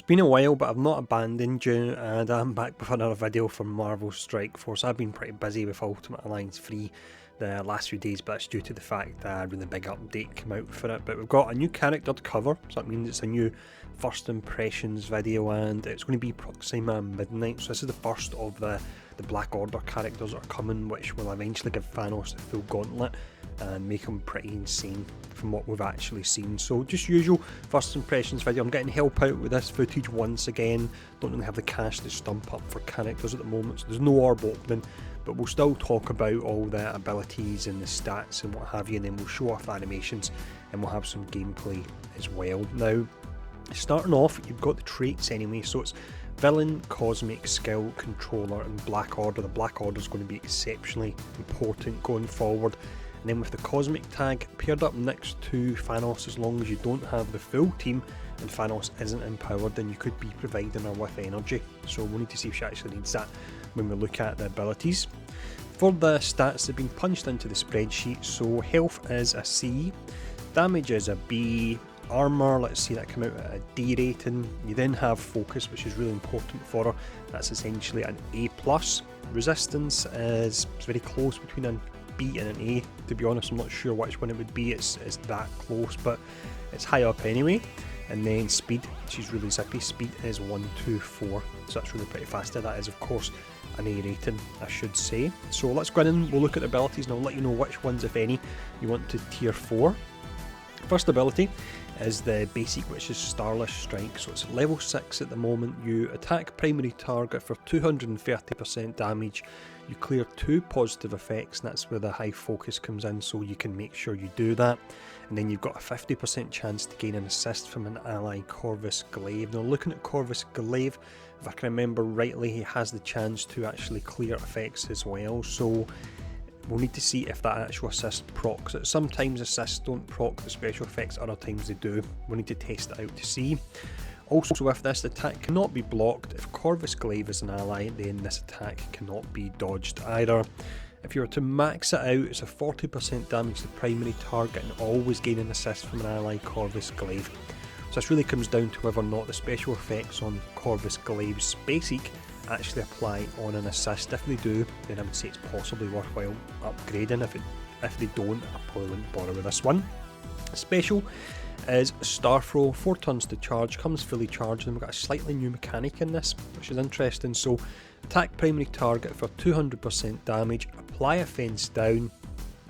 been a while, but I've not abandoned you, and I'm back with another video from Marvel Strike Force. I've been pretty busy with Ultimate Alliance 3 the last few days, but that's due to the fact that a really big update came out for it. But we've got a new character to cover, so that means it's a new first impressions video, and it's going to be Proxima Midnight. So this is the first of the Black Order characters that are coming, which will eventually give Thanos the full gauntlet and make him pretty insane from what we've actually seen. So just usual first impressions video. I'm getting help out with this footage once again. Don't really have the cash to stump up for characters at the moment, so there's no orb opening, but we'll still talk about all the abilities and the stats and what have you, and then we'll show off the animations and we'll have some gameplay as well. Now, starting off, you've got the traits anyway, so it's Villain, Cosmic, Skill, Controller and Black Order. The Black Order is going to be exceptionally important going forward. And then with the Cosmic tag paired up next to Thanos, as long as you don't have the full team and Thanos isn't empowered, then you could be providing her with energy. So we'll need to see if she actually needs that when we look at the abilities. For the stats, they've been punched into the spreadsheet. So health is a C, damage is a B, armour, let's see, that come out at a D rating. You then have focus, which is really important for her. That's essentially an A+. Resistance is very close between an B and an A, to be honest. I'm not sure which one it would be, it's that close, but it's high up anyway. And then speed, she's really zippy. Speed is 124, so that's really pretty fast. That is of course an A rating, I should say. So let's go in and we'll look at the abilities and I'll let you know which ones, if any, you want to tier 4. First ability is the basic, which is Starless Strike. So it's level 6 at the moment. You attack primary target for 230% damage. You clear 2 positive effects, and that's where the high focus comes in, so you can make sure you do that. And then you've got a 50% chance to gain an assist from an ally, Corvus Glaive. Now, looking at Corvus Glaive, if I can remember rightly, he has the chance to actually clear effects as well, so we'll need to see if that actual assist procs it. Sometimes assists don't proc the special effects, other times they do. We'll need to test it out to see. Also with this, the attack cannot be blocked. If Corvus Glaive is an ally, then this attack cannot be dodged either. If you were to max it out, it's a 40% damage to primary target and always gain an assist from an ally, Corvus Glaive. So this really comes down to whether or not the special effects on Corvus Glaive's basic actually apply on an assist. If they do, then I would say it's possibly worthwhile upgrading. If they don't, I probably wouldn't bother with this one. Special is Star Throw, 4 turns to charge, comes fully charged, and we've got a slightly new mechanic in this, which is interesting. So attack primary target for 200% damage, apply a fence down,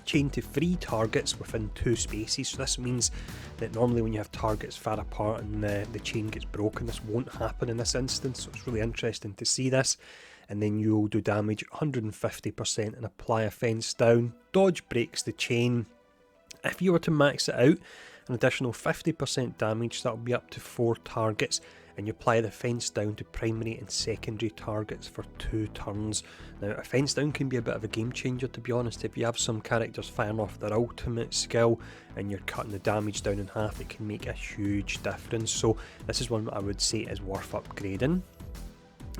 chain to 3 targets within 2 spaces. So this means that normally when you have targets far apart and the chain gets broken, this won't happen in this instance, so it's really interesting to see this. And then you'll do damage 150% and apply a fence down. Dodge breaks the chain. If you were to max it out, an additional 50% damage, that will be up to 4 targets, and you apply the fence down to primary and secondary targets for 2 turns. Now, a fence down can be a bit of a game changer, to be honest. If you have some characters firing off their ultimate skill and you're cutting the damage down in half, it can make a huge difference. So this is one that I would say is worth upgrading.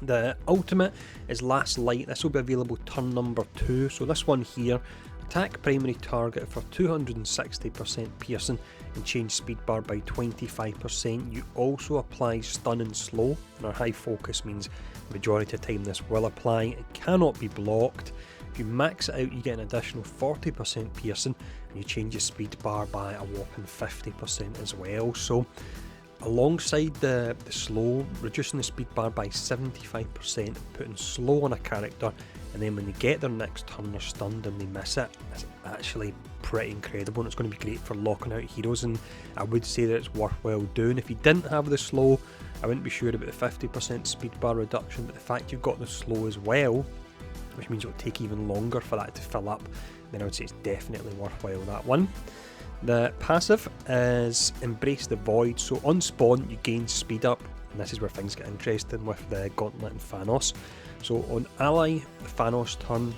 The ultimate is Last Light. This will be available turn number 2. So this one here, attack primary target for 260% piercing and change speed bar by 25%. You also apply stun and slow, and our high focus means the majority of the time this will apply. It cannot be blocked. If you max it out, you get an additional 40% piercing and you change your speed bar by a whopping 50% as well. So alongside the slow, reducing the speed bar by 75%, putting slow on a character, and then when they get their next turn they're stunned and they miss it, it's actually pretty incredible, and it's going to be great for locking out heroes, and I would say that it's worthwhile doing. If you didn't have the slow, I wouldn't be sure about the 50% speed bar reduction, but the fact you've got the slow as well, which means it'll take even longer for that to fill up, then I would say it's definitely worthwhile, that one. The passive is Embrace the Void. So on spawn you gain speed up, and this is where things get interesting with the Gauntlet and Thanos. So on ally Thanos turn,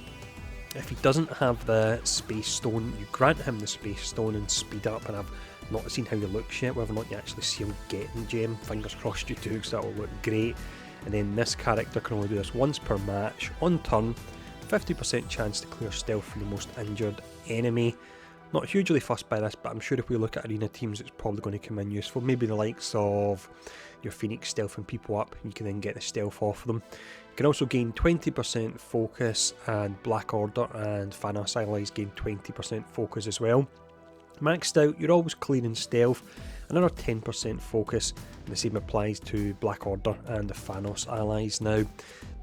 if he doesn't have the Space Stone, you grant him the Space Stone and speed up, and I've not seen how he looks yet, whether or not you actually see him getting the gem. Fingers crossed you do, because that will look great. And then this character can only do this once per match. On turn, 50% chance to clear stealth from the most injured enemy. Not hugely fussed by this, but I'm sure if we look at arena teams, it's probably going to come in useful. Maybe the likes of your Phoenix stealthing people up, you can then get the stealth off of them. You can also gain 20% focus, and Black Order and Thanos allies gain 20% focus as well. Maxed out, you're always clearing stealth, another 10% focus, and the same applies to Black Order and the Thanos allies. Now,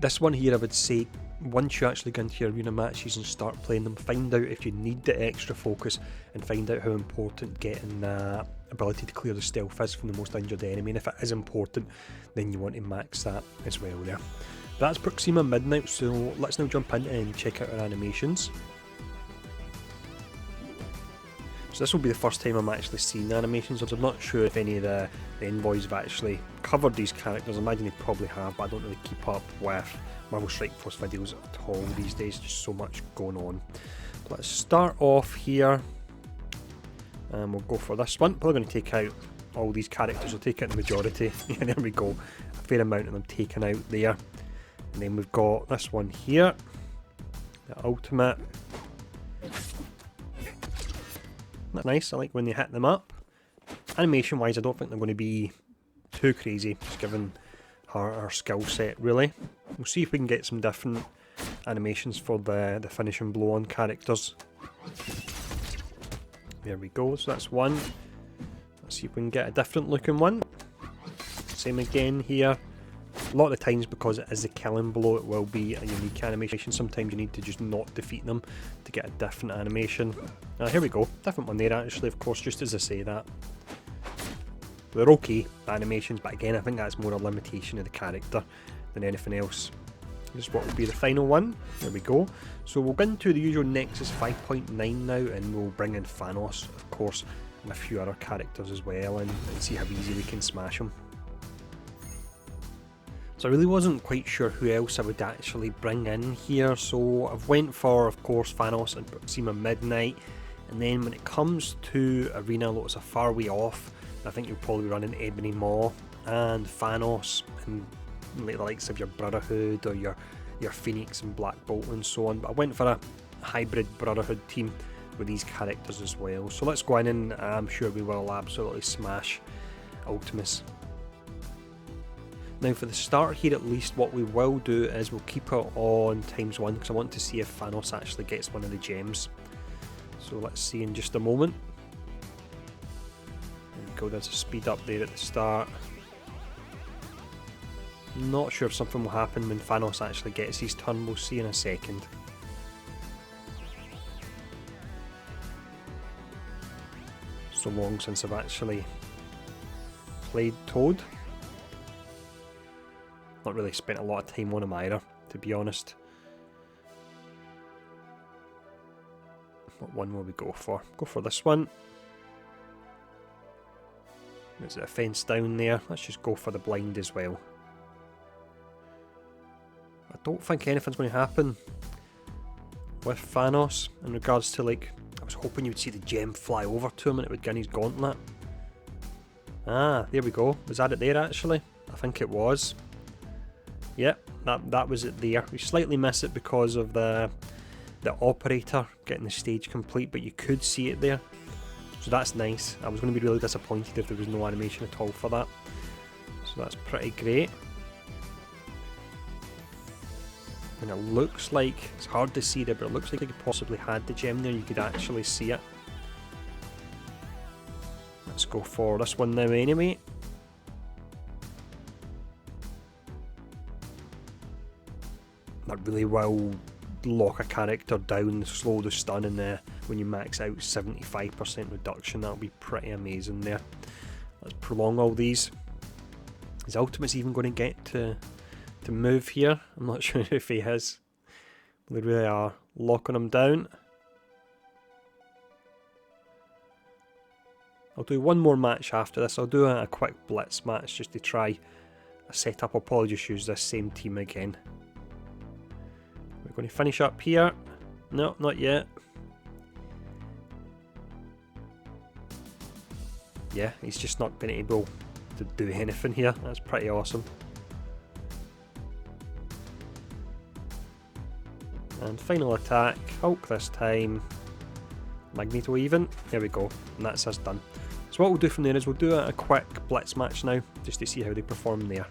this one here I would say, once you actually get into your arena matches and start playing them, find out if you need the extra focus and find out how important getting that ability to clear the stealth is from the most injured enemy, and if it is important then you want to max that as well there. That's Proxima Midnight, so let's now jump in and check out our animations. So this will be the first time I'm actually seeing the animations. I'm not sure if any of the envoys have actually covered these characters. I imagine they probably have, but I don't really keep up with Marvel Strike Force videos at all these days, just so much going on. Let's start off here, and we'll go for this one. Probably going to take out all these characters, we'll take out the majority. Yeah, there we go, a fair amount of them taken out there. And then we've got this one here, the ultimate. That's nice, I like when they hit them up. Animation wise, I don't think they're going to be too crazy, just given her skill set really. We'll see if we can get some different animations for the finishing blow on characters. There we go, so that's one. Let's see if we can get a different looking one. Same again here. A lot of the times, because it is a killing blow, it will be a unique animation. Sometimes you need to just not defeat them to get a different animation. Here we go, different one there actually, of course, just as I say that. They're okay animations, but again I think that's more a limitation of the character than anything else. This is what will be the final one. There we go. So we'll go into the usual Nexus 5.9 now, and we'll bring in Thanos, of course, and a few other characters as well, and see how easy we can smash them. So I really wasn't quite sure who else I would actually bring in here, so I've went for, of course, Thanos and Proxima Midnight, and then when it comes to arena, lots of far way off, I think you'll probably be running Ebony Maw and Thanos, and like the likes of your Brotherhood or your Phoenix and Black Bolt and so on. But I went for a hybrid Brotherhood team with these characters as well. So let's go in, and I'm sure we will absolutely smash Ultimus. Now for the start here at least, what we will do is we'll keep it on ×1 because I want to see if Thanos actually gets one of the gems. So let's see in just a moment. There we go, there's a speed up there at the start. Not sure if something will happen when Thanos actually gets his turn, we'll see in a second. So long since I've actually played Toad. Not really spent a lot of time on him either, to be honest. What one will we go for? Go for this one. There's a fence down there. Let's just go for the blind as well. I don't think anything's going to happen with Thanos in regards to, like, I was hoping you would see the gem fly over to him and it would get his gauntlet. Ah, there we go. Was that it there actually? I think it was. Yep, that was it there. We slightly miss it because of the operator getting the stage complete, but you could see it there. So that's nice. I was going to be really disappointed if there was no animation at all for that. So that's pretty great. And it looks like, it's hard to see there, but it looks like you possibly had the gem there, you could actually see it. Let's go for this one now anyway. That really will lock a character down, slow the stun, and when you max out 75% reduction, that'll be pretty amazing there. Let's prolong all these. Is Ultimate's even going to get to move here? I'm not sure if he is. They really are locking him down. I'll do one more match after this. I'll do a quick blitz match just to try a setup. I'll probably just use this same team again. We're going to finish up here. No, not yet. Yeah, he's just not been able to do anything here. That's pretty awesome. And final attack, Hulk this time. Magneto even. There we go, and that's us done. So what we'll do from there is we'll do a quick blitz match now, just to see how they perform there.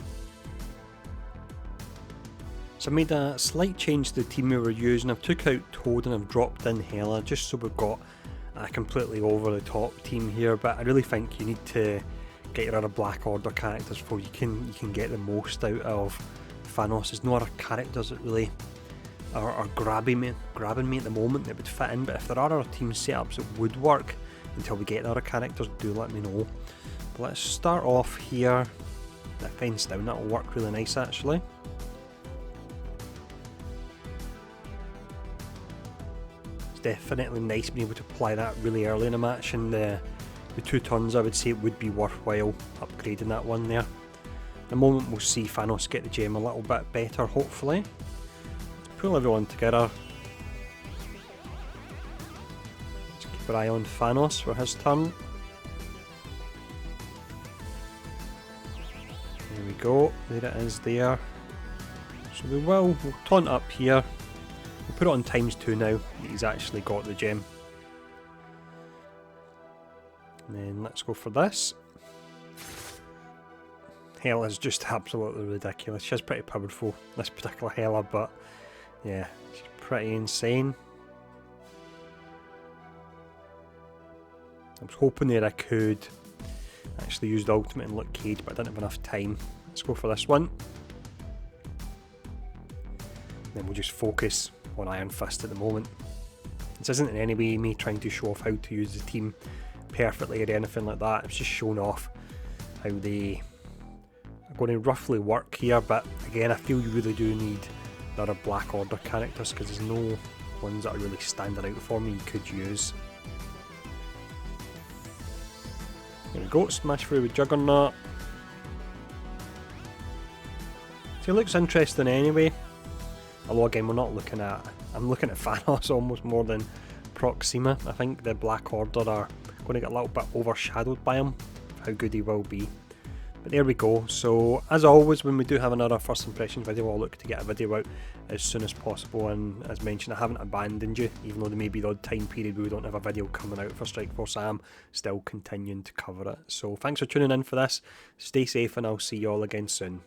So I made a slight change to the team we were using. I've took out Toad and I've dropped in Hela, just so we've got a completely over the top team here, but I really think you need to get your other Black Order characters before you can get the most out of Thanos. There's no other characters that really are grabbing me at the moment that would fit in, but if there are other team setups that would work until we get the other characters, do let me know. But let's start off here. That fence down, that'll work really nice actually. It's definitely nice being able to apply that really early in a match, and the 2 turns I would say it would be worthwhile upgrading that one there. In a moment we'll see Thanos get the gem a little bit better hopefully. Let's pull everyone together. Let's keep our eye on Thanos for his turn. There we go, there it is there. So we'll taunt up here. We'll put it on ×2 now that he's actually got the gem. And then let's go for this. Hela is just absolutely ridiculous. She's pretty powerful, this particular Hela, but yeah, she's pretty insane. I was hoping that I could actually use the ultimate in Luke Cage, but I didn't have enough time. Let's go for this one. Then we'll just focus on Iron Fist at the moment. This isn't in any way me trying to show off how to use the team perfectly or anything like that. It's just showing off how they are going to roughly work here, but again I feel you really do need the other Black Order characters because there's no ones that are really standing out for me you could use. There we go, smash through with Juggernaut. So it looks interesting anyway, although again we're not looking at, I'm looking at Thanos almost more than Proxima. I think the Black Order are going to get a little bit overshadowed by him, how good he will be. But there we go. So as always, when we do have another first impressions video, I'll look to get a video out as soon as possible, and as mentioned, I haven't abandoned you, even though there may be the odd time period where we don't have a video coming out for Strike Force. I am still continuing to cover it. So thanks for tuning in for this, stay safe, and I'll see you all again soon.